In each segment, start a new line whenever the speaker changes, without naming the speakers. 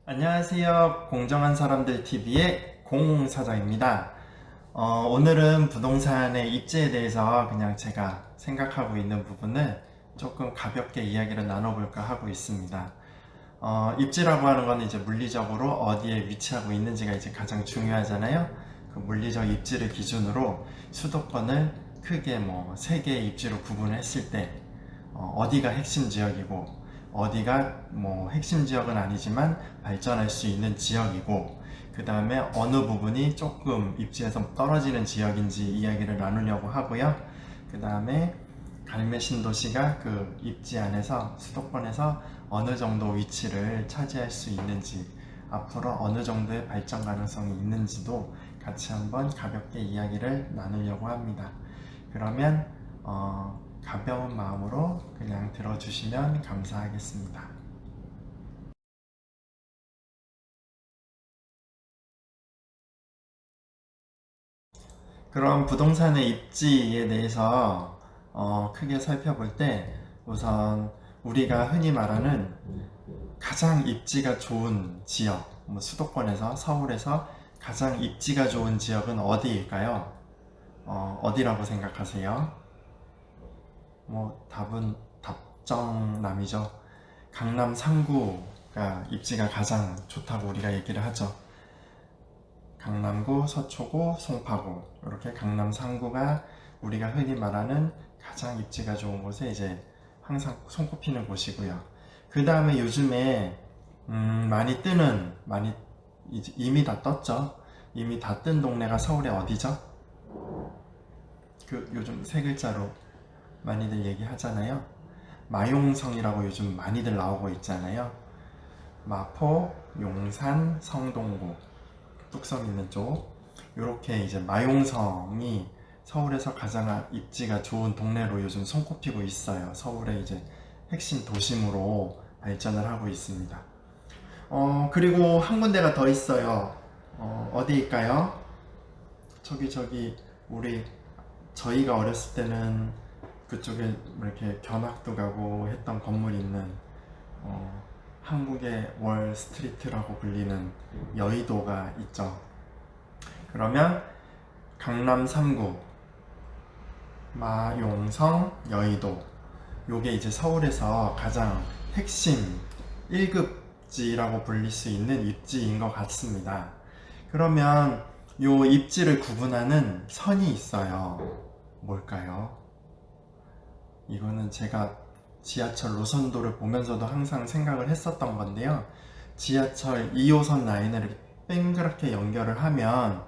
안녕하세요. 공정한 사람들 TV의 공사장입니다. 오늘은 부동산의 입지에 대해서 그냥 제가 생각하고 있는 부분을 조금 가볍게 이야기를 나눠볼까 하고 있습니다. 입지라고 하는 건 이제 물리적으로 어디에 위치하고 있는지가 이제 가장 중요하잖아요. 그 물리적 입지를 기준으로 수도권을 크게 뭐 세 개의 입지로 구분했을 때 어디가 핵심 지역이고 어디가 뭐 핵심 지역은 아니지만 발전할 수 있는 지역이고 그 다음에 어느 부분이 조금 입지에서 떨어지는 지역인지 이야기를 나누려고 하고요. 그 다음에 갈매 신도시가 그 입지 안에서 수도권에서 어느 정도 위치를 차지할 수 있는지 앞으로 어느 정도의 발전 가능성이 있는지도 같이 한번 가볍게 이야기를 나누려고 합니다. 그러면 가벼운 마음으로 그냥 들어주시면 감사하겠습니다. 그럼 부동산의 입지에 대해서 크게 살펴볼 때 우선 우리가 흔히 말하는 가장 입지가 좋은 지역, 뭐 수도권에서 서울에서 가장 입지가 좋은 지역은 어디일까요? 어디라고 생각하세요? 뭐 답은 답정남이죠. 강남 3구가 입지가 가장 좋다고 우리가 얘기를 하죠. 강남구, 서초구, 송파구 이렇게 강남 3구가 우리가 흔히 말하는 가장 입지가 좋은 곳에 이제 항상 손꼽히는 곳이고요. 그 다음에 요즘에 많이 뜨는 이미 다 떴죠. 이미 다 뜬 동네가 서울의 어디죠? 그 요즘 세 글자로 많이들 얘기하잖아요. 마용성이라고 요즘 많이들 나오고 있잖아요. 마포, 용산, 성동구, 뚝섬 있는 쪽 이렇게 이제 마용성이 서울에서 가장 입지가 좋은 동네로 요즘 손꼽히고 있어요. 서울의 이제 핵심 도심으로 발전을 하고 있습니다. 그리고 한 군데가 더 있어요. 어디일까요? 저기 우리 저희가 어렸을 때는 그쪽에 이렇게 견학도 가고 했던 건물이 있는 한국의 월 스트리트라고 불리는 여의도가 있죠. 그러면 강남 3구, 마용성, 여의도 요게 이제 서울에서 가장 핵심 1급지라고 불릴 수 있는 입지인 것 같습니다. 그러면 요 입지를 구분하는 선이 있어요. 뭘까요? 이거는 제가 지하철 노선도를 보면서도 항상 생각을 했었던 건데요. 지하철 2호선 라인을 뺑그랗게 연결을 하면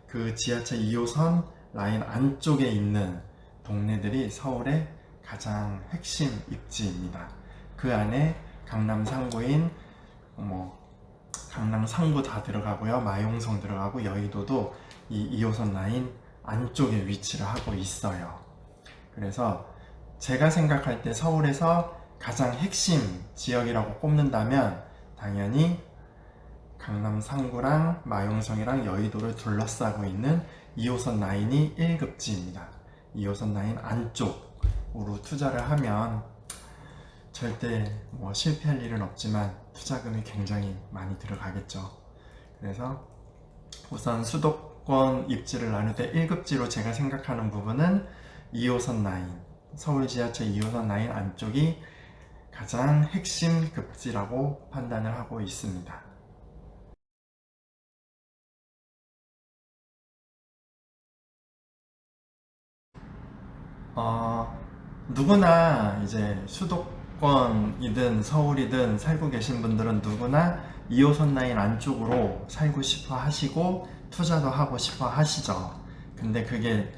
그 지하철 2호선 라인 안쪽에 있는 동네들이 서울의 가장 핵심 입지입니다. 그 안에 강남 3구인 뭐 강남 3구 다 들어가고요. 마용성 들어가고 여의도도 이 2호선 라인 안쪽에 위치를 하고 있어요. 그래서 제가 생각할 때 서울에서 가장 핵심 지역이라고 꼽는다면 당연히 강남 3구랑 마용성이랑 여의도를 둘러싸고 있는 2호선 라인이 1급지입니다. 2호선 라인 안쪽으로 투자를 하면 절대 뭐 실패할 일은 없지만 투자금이 굉장히 많이 들어가겠죠. 그래서 우선 수도권 입지를 나눌 때 1급지로 제가 생각하는 부분은 2호선 라인, 서울 지하철 2호선 라인 안쪽이 가장 핵심 급지라고 판단을 하고 있습니다. 누구나 이제 수도권이든 서울이든 살고 계신 분들은 누구나 2호선 라인 안쪽으로 살고 싶어 하시고 투자도 하고 싶어 하시죠. 근데 그게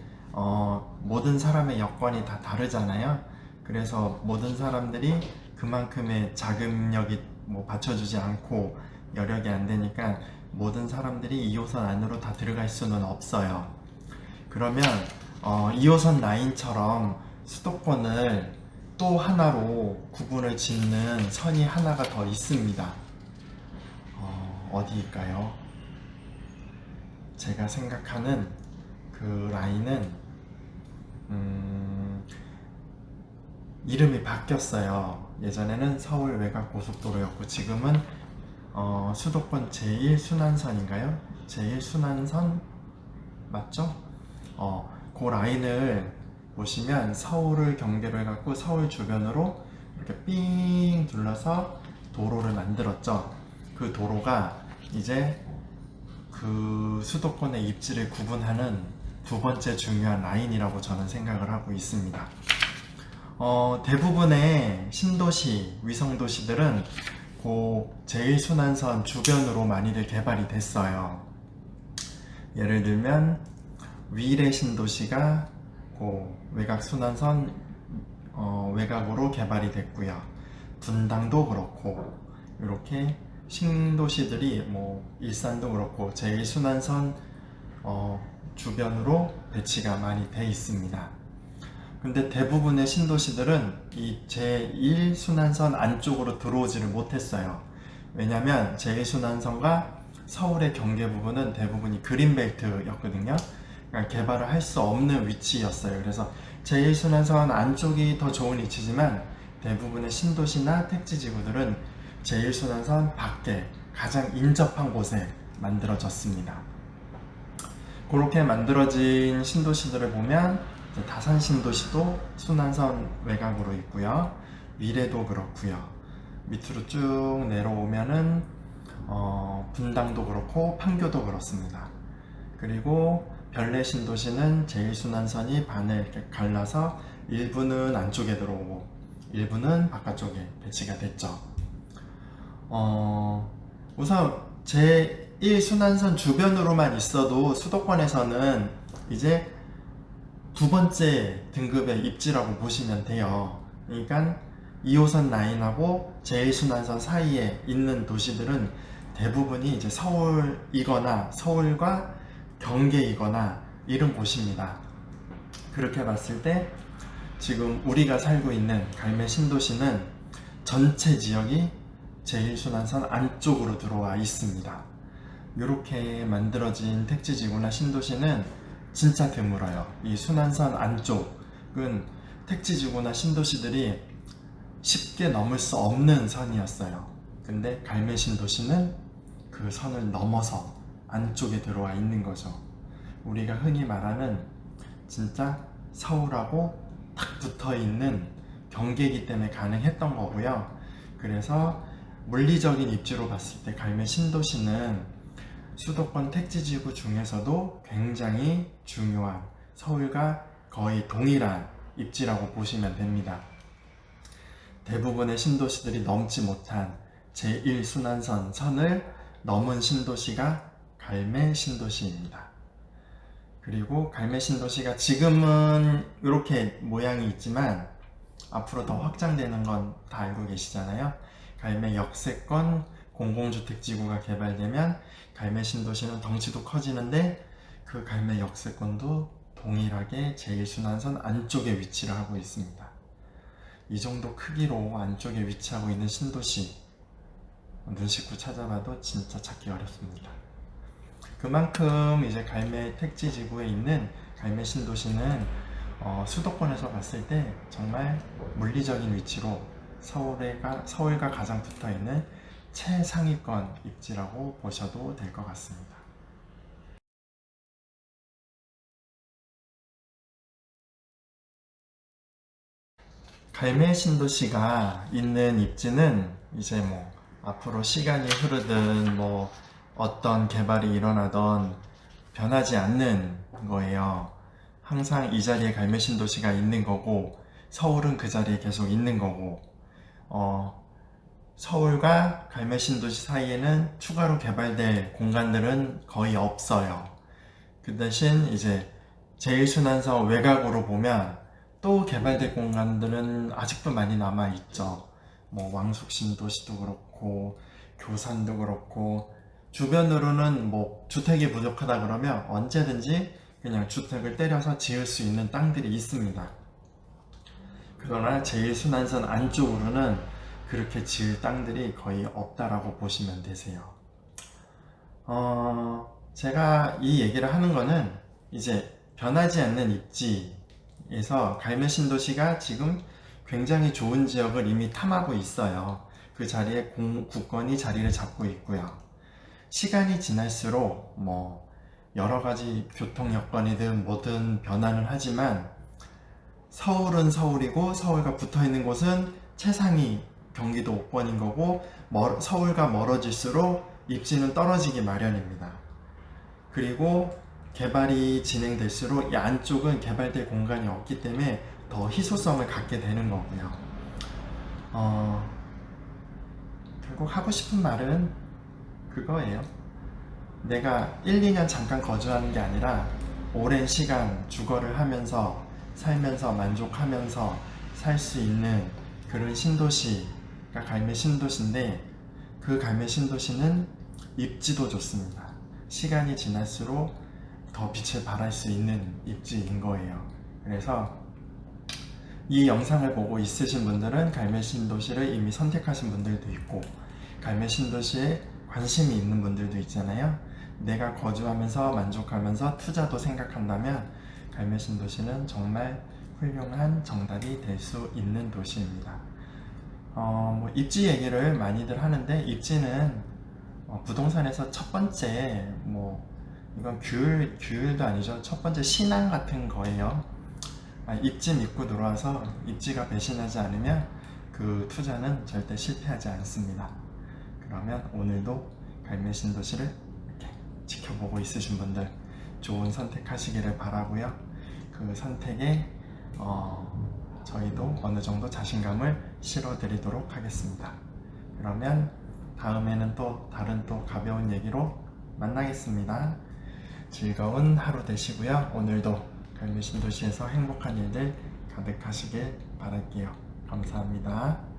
모든 사람의 여건이 다 다르잖아요. 그래서 모든 사람들이 그만큼의 자금력이 뭐 받쳐주지 않고 여력이 안 되니까 모든 사람들이 2호선 안으로 다 들어갈 수는 없어요. 그러면 2호선 라인처럼 수도권을 또 하나로 구분을 짓는 선이 하나가 더 있습니다. 어디일까요? 제가 생각하는 그 라인은 이름이 바뀌었어요. 예전에는 서울 외곽 고속도로였고 지금은 수도권 제1순환선인가요? 제1순환선 맞죠? 그 라인을 보시면 서울을 경계로 해갖고 서울 주변으로 이렇게 삥 둘러서 도로를 만들었죠. 그 도로가 이제 그 수도권의 입지를 구분하는 두 번째 중요한 라인이라고 저는 생각을 하고 있습니다. 대부분의 신도시, 위성도시들은 그 제1순환선 주변으로 많이들 개발이 됐어요. 예를 들면 위례 신도시가 그 외곽순환선 외곽으로 개발이 됐고요. 분당도 그렇고 이렇게 신도시들이 뭐 일산도 그렇고 제1순환선 주변으로 배치가 많이 돼 있습니다. 근데 대부분의 신도시들은 이 제1순환선 안쪽으로 들어오지를 못했어요. 왜냐면 제1순환선과 서울의 경계 부분은 대부분이 그린벨트였거든요. 그러니까 개발을 할 수 없는 위치였어요. 그래서 제1순환선 안쪽이 더 좋은 위치지만 대부분의 신도시나 택지지구들은 제1순환선 밖에 가장 인접한 곳에 만들어졌습니다. 그렇게 만들어진 신도시들을 보면 다산 신도시도 순환선 외곽으로 있고요. 위례도 그렇고요. 밑으로 쭉 내려오면은 분당도 그렇고 판교도 그렇습니다. 그리고 별내 신도시는 제1순환선이 반을 이렇게 갈라서 일부는 안쪽에 들어오고 일부는 바깥쪽에 배치가 됐죠. 우선 제1순환선 주변으로만 있어도 수도권에서는 이제 두 번째 등급의 입지라고 보시면 돼요. 그러니까 2호선 라인하고 제1순환선 사이에 있는 도시들은 대부분이 이제 서울이거나 서울과 경계이거나 이런 곳입니다. 그렇게 봤을 때 지금 우리가 살고 있는 갈매 신도시는 전체 지역이 제1순환선 안쪽으로 들어와 있습니다. 이렇게 만들어진 택지지구나 신도시는 진짜 드물어요. 이 순환선 안쪽은 택지지구나 신도시들이 쉽게 넘을 수 없는 선이었어요. 근데 갈매 신도시는 그 선을 넘어서 안쪽에 들어와 있는 거죠. 우리가 흔히 말하는 진짜 서울하고 딱 붙어 있는 경계이기 때문에 가능했던 거고요. 그래서 물리적인 입지로 봤을 때 갈매 신도시는 수도권 택지지구 중에서도 굉장히 중요한 서울과 거의 동일한 입지라고 보시면 됩니다. 대부분의 신도시들이 넘지 못한 제1순환선 선을 넘은 신도시가 갈매 신도시입니다. 그리고 갈매 신도시가 지금은 이렇게 모양이 있지만 앞으로 더 확장되는 건 다 알고 계시잖아요. 갈매 역세권 공공주택지구가 개발되면 갈매 신도시는 덩치도 커지는데 그 갈매 역세권도 동일하게 제1순환선 안쪽에 위치를 하고 있습니다. 이 정도 크기로 안쪽에 위치하고 있는 신도시 눈 씻고 찾아봐도 진짜 찾기 어렵습니다. 그만큼 이제 갈매 택지지구에 있는 갈매 신도시는 수도권에서 봤을 때 정말 물리적인 위치로 서울과 가장 붙어 있는 최상위권 입지라고 보셔도 될 것 같습니다. 갈매 신도시가 있는 입지는 이제 뭐 앞으로 시간이 흐르든 뭐 어떤 개발이 일어나던 변하지 않는 거예요. 항상 이 자리에 갈매 신도시가 있는 거고 서울은 그 자리에 계속 있는 거고 서울과 갈매 신도시 사이에는 추가로 개발될 공간들은 거의 없어요. 그 대신 이제 제1순환선 외곽으로 보면 또 개발될 공간들은 아직도 많이 남아있죠. 뭐 왕숙 신도시도 그렇고 교산도 그렇고 주변으로는 뭐 주택이 부족하다 그러면 언제든지 그냥 주택을 때려서 지을 수 있는 땅들이 있습니다. 그러나 제1순환선 안쪽으로는 그렇게 지을 땅들이 거의 없다라고 보시면 되세요. 제가 이 얘기를 하는 거는 이제 변하지 않는 입지에서 갈매 신도시가 지금 굉장히 좋은 지역을 이미 탐하고 있어요. 그 자리에 국건이 자리를 잡고 있고요. 시간이 지날수록 여러 가지 교통 여건이든 뭐든 변화는 하지만 서울은 서울이고 서울과 붙어 있는 곳은 최상위 경기도 5번인 거고 서울과 멀어질수록 입지는 떨어지기 마련입니다. 그리고 개발이 진행될수록 이 안쪽은 개발될 공간이 없기 때문에 더 희소성을 갖게 되는 거고요. 결국 하고 싶은 말은 그거예요. 내가 1, 2년 잠깐 거주하는 게 아니라 오랜 시간 주거를 하면서 살면서 만족하면서 살 수 있는 그런 신도시가 갈매 신도시인데, 그 갈매 신도시는 입지도 좋습니다. 시간이 지날수록 더 빛을 발할 수 있는 입지인 거예요. 그래서 이 영상을 보고 있으신 분들은 갈매 신도시를 이미 선택하신 분들도 있고, 갈매 신도시에 관심이 있는 분들도 있잖아요. 내가 거주하면서 만족하면서 투자도 생각한다면 갈매 신도시는 정말 훌륭한 정답이 될 수 있는 도시입니다. 입지 얘기를 많이들 하는데, 입지는 부동산에서 첫 번째 이건 규율도 아니죠. 첫 번째 신앙 같은 거예요. 입지 믿고 들어와서 입지가 배신하지 않으면 그 투자는 절대 실패하지 않습니다. 그러면 오늘도 갈매 신도시를 이렇게 지켜보고 있으신 분들 좋은 선택하시기를 바라고요. 그 선택에 저희도 어느 정도 자신감을 실어드리도록 하겠습니다. 그러면 다음에는 또 다른 가벼운 얘기로 만나겠습니다. 즐거운 하루 되시고요. 오늘도 갈매 신도시에서 행복한 일들 가득하시길 바랄게요. 감사합니다.